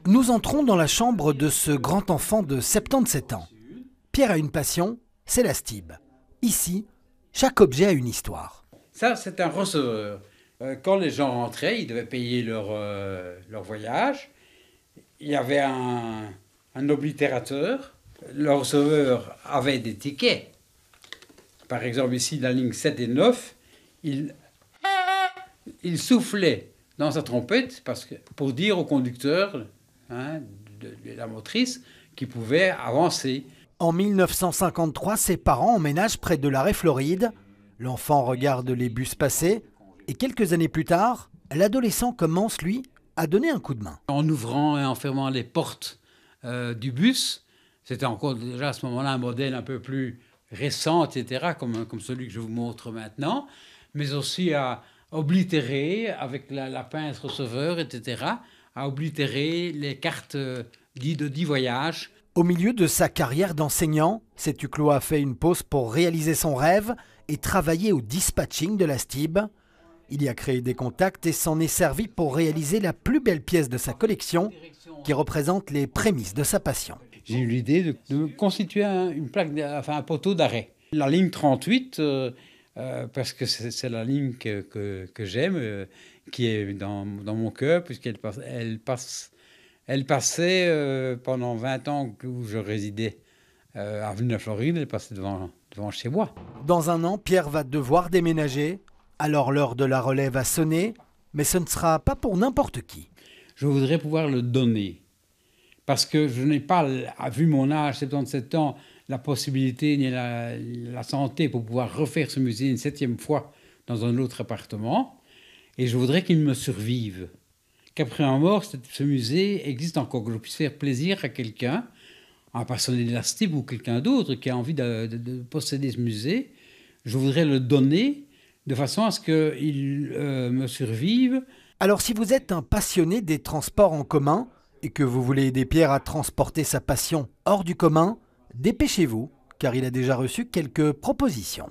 Nous entrons dans la chambre de ce grand enfant de 77 ans. Pierre a une passion, c'est la stib. Ici, chaque objet a une histoire. Ça, c'est un receveur. Quand les gens rentraient, ils devaient payer leur voyage. Il y avait un oblitérateur. Le receveur avait des tickets. Par exemple, ici, la ligne 7 et 9, il soufflait dans sa trompette pour dire au conducteur de la motrice qu'il pouvait avancer. En 1953, ses parents emménagent près de l'arrêt Floride. L'enfant regarde les bus passer et quelques années plus tard, l'adolescent commence, lui, à donner un coup de main. En ouvrant et en fermant les portes du bus, c'était encore déjà à ce moment-là un modèle un peu plus récent, etc., comme celui que je vous montre maintenant, mais aussi à oblitérer avec la pince receveur, etc., à oblitérer les cartes de voyage. Au milieu de sa carrière d'enseignant, Sétuclo a fait une pause pour réaliser son rêve et travailler au dispatching de la stib. Il y a créé des contacts et s'en est servi pour réaliser la plus belle pièce de sa collection qui représente les prémices de sa passion. J'ai eu l'idée de constituer un poteau d'arrêt. La ligne 38, parce que c'est la ligne que j'aime, qui est dans mon cœur, puisqu'elle passait pendant 20 ans où je résidais à Villeneuve-Floride, elle passait devant chez moi. Dans un an, Pierre va devoir déménager. Alors l'heure de la relève a sonné, mais ce ne sera pas pour n'importe qui. Je voudrais pouvoir le donner. Parce que je n'ai pas, vu mon âge, 77 ans, la possibilité ni la santé pour pouvoir refaire ce musée une 7e fois dans un autre appartement. Et je voudrais qu'il me survive. Qu'après ma mort, ce musée existe encore, que je puisse faire plaisir à quelqu'un, un passionné de la stib ou quelqu'un d'autre qui a envie de posséder ce musée. Je voudrais le donner de façon à ce qu'il me survive. Alors si vous êtes un passionné des transports en commun et que vous voulez aider Pierre à transporter sa passion hors du commun, dépêchez-vous, car il a déjà reçu quelques propositions.